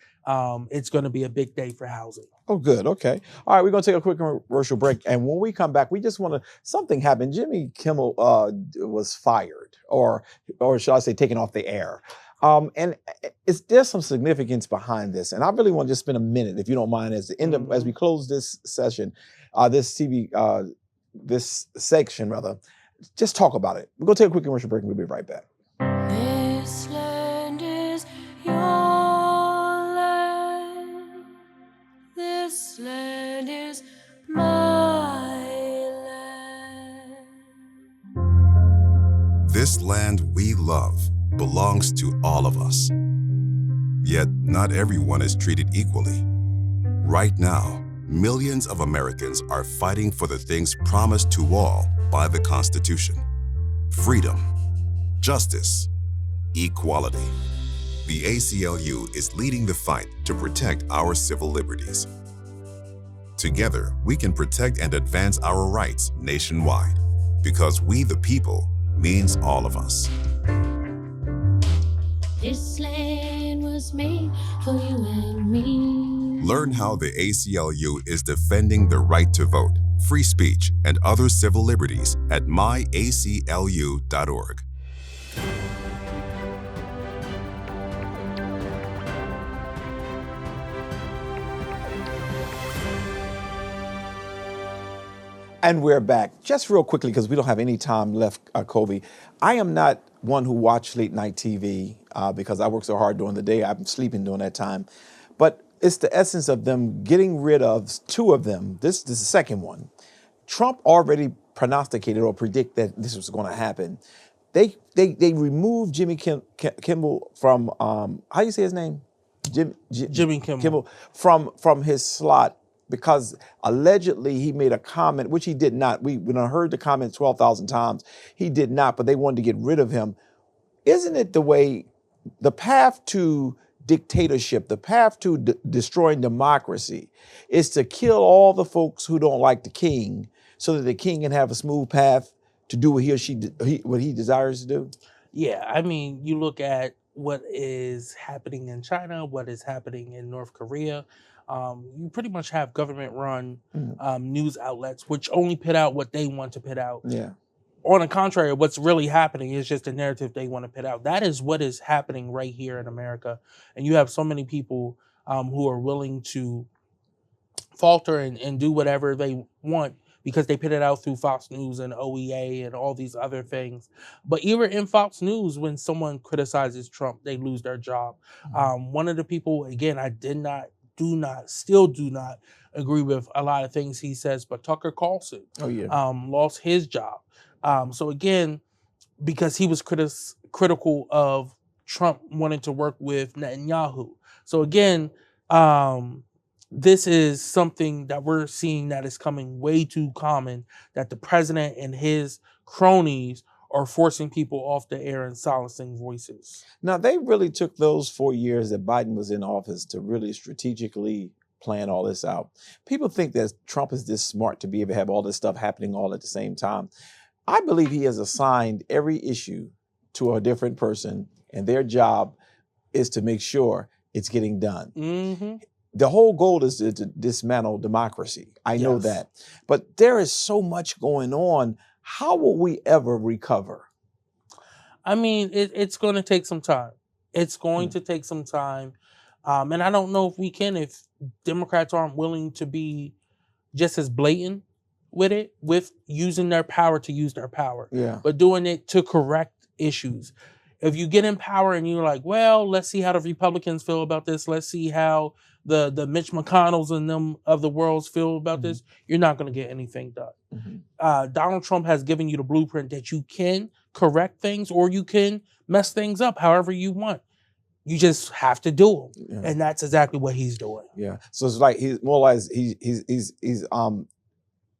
It's going to be a big day for housing. Oh, good. Okay. All right. We're going to take a quick commercial break. And when we come back, we just want to, something happened. Jimmy Kimmel was fired, or should I say taken off the air. And there's some significance behind this. And I really want to just spend a minute, if you don't mind, as we close this session, this section rather, just talk about it. We're going to take a quick commercial break and we'll be right back. This land is your land. This land is my land. This land we love belongs to all of us. Yet not everyone is treated equally. Right now, millions of Americans are fighting for the things promised to all by the Constitution: freedom, justice, equality. The ACLU is leading the fight to protect our civil liberties. Together, we can protect and advance our rights nationwide, because we the people means all of us. This land was made for you and me. Learn how the ACLU is defending the right to vote, free speech, and other civil liberties at myaclu.org. And we're back. Just real quickly, because we don't have any time left, Kobe. I am not one who watch late night TV because I work so hard during the day. I'm sleeping during that time. But it's the essence of them getting rid of 2 of them. This is the second one. Trump already prognosticated or predict that this was going to happen. They removed Jimmy Kimmel from how do you say his name? Jimmy Kimmel from his slot, because allegedly he made a comment, which he did not. When I heard the comment 12,000 times, he did not, but they wanted to get rid of him. Isn't it the path to dictatorship, the path to destroying democracy is to kill all the folks who don't like the king so that the king can have a smooth path to do what he or she what he desires to do? Yeah, I mean, you look at what is happening in China, what is happening in North Korea. You pretty much have government-run news outlets which only put out what they want to put out. Yeah. On the contrary, what's really happening is just a narrative they want to put out. That is what is happening right here in America. And you have so many people who are willing to falter and do whatever they want because they put it out through Fox News and OEA and all these other things. But even in Fox News, when someone criticizes Trump, they lose their job. One of the people, again, I still do not agree with a lot of things he says, but Tucker Carlson lost his job. So again, because he was critical of Trump wanting to work with Netanyahu. So again, this is something that we're seeing that is coming way too common, that the president and his cronies are forcing people off the air and silencing voices. Now, they really took those 4 years that Biden was in office to really strategically plan all this out. People think that Trump is this smart to be able to have all this stuff happening all at the same time. I believe he has assigned every issue to a different person, and their job is to make sure it's getting done. Mm-hmm. The whole goal is to dismantle democracy. I know that. But there is so much going on. How will we ever recover? I mean, it's going to take some time. It's going to take some time. And I don't know if we can, if Democrats aren't willing to be just as blatant with it, with using their power to use their power, but doing it to correct issues. If you get in power and you're like, well, let's see how the Republicans feel about this. Let's see how the Mitch McConnells and them of the world feel about this. You're not going to get anything done. Donald Trump has given you the blueprint that you can correct things or you can mess things up however you want. You just have to do them. And that's exactly what he's doing. Yeah. So it's like he's more like he's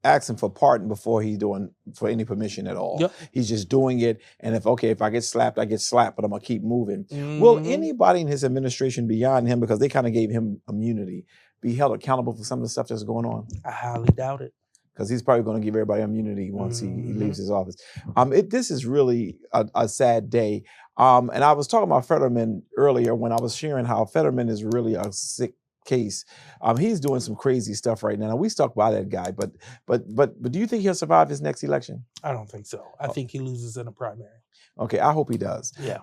asking for pardon before he's doing for any permission at all. He's just doing it. And if I get slapped, I get slapped, but I'm gonna keep moving. Will anybody in his administration beyond him, because they kind of gave him immunity, be held accountable for some of the stuff that's going on? I highly doubt it. Because he's probably going to give everybody immunity once he leaves his office. This is really a sad day. And I was talking about Fetterman earlier when I was sharing how Fetterman is really a sick case. He's doing some crazy stuff right now. We stuck by that guy, but do you think he'll survive his next election? I don't think so. I think he loses in a primary. Okay, I hope he does. Yeah.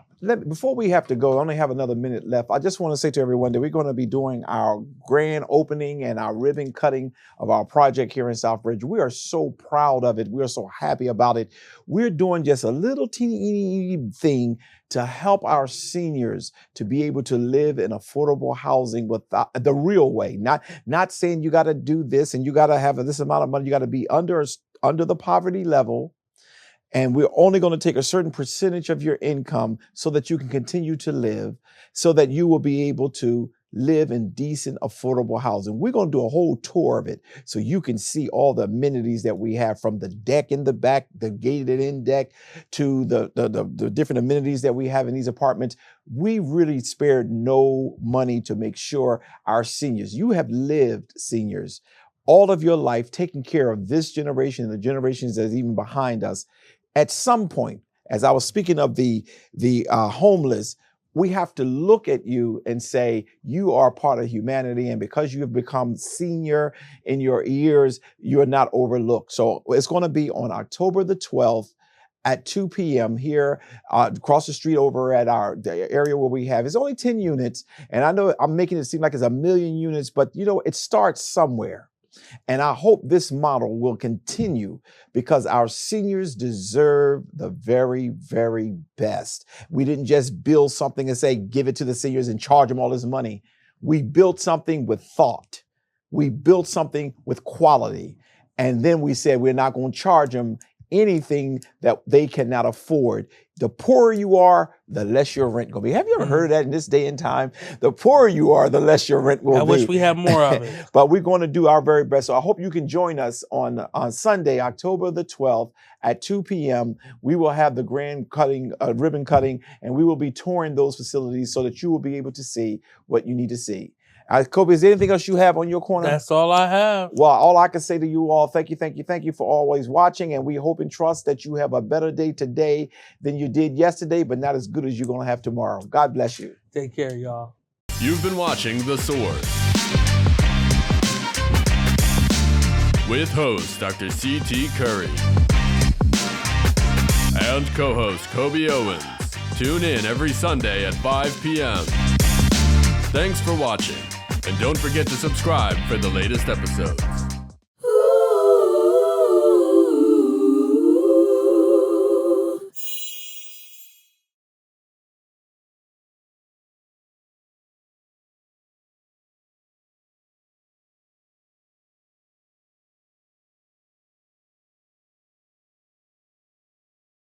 Before we have to go, I only have another minute left. I just want to say to everyone that we're going to be doing our grand opening and our ribbon cutting of our project here in Southbridge. We are so proud of it. We are so happy about it. We're doing just a little teeny thing to help our seniors to be able to live in affordable housing without the real way. Not saying you got to do this and you got to have this amount of money. You got to be under the poverty level. And we're only going to take a certain percentage of your income so that you can continue to live, so that you will be able to live in decent, affordable housing. We're going to do a whole tour of it so you can see all the amenities that we have, from the deck in the back, the gated in deck, to the different amenities that we have in these apartments. We really spared no money to make sure our seniors, you have lived, seniors, all of your life taking care of this generation and the generations that's even behind us. At some point, as I was speaking of the homeless, we have to look at you and say, you are part of humanity. And because you have become senior in your years, you're not overlooked. So it's going to be on October the 12th at 2 p.m. here across the street over at the area where we have. It's only 10 units. And I know I'm making it seem like it's 1 million units, but it starts somewhere. And I hope this model will continue, because our seniors deserve the very, very best. We didn't just build something and say, give it to the seniors and charge them all this money. We built something with thought. We built something with quality. And then we said, we're not going to charge them anything that they cannot afford. The poorer you are, the less your rent will be. Have you ever heard of that in this day and time? The poorer you are, the less your rent will be. I wish we had more of it. But we're going to do our very best. So I hope you can join us on Sunday, October the 12th at 2 p.m. We will have the grand cutting, ribbon cutting, and we will be touring those facilities so that you will be able to see what you need to see. Kobe, is there anything else you have on your corner? That's all I have. Well, all I can say to you all, thank you for always watching, and we hope and trust that you have a better day today than you did yesterday, but not as good as you're going to have tomorrow. God bless you. Take care, y'all. You've been watching The Sword with host Dr. C.T. Curry and co-host Kobe Owens. Tune in every Sunday at 5 p.m. Thanks for watching, and don't forget to subscribe for the latest episodes.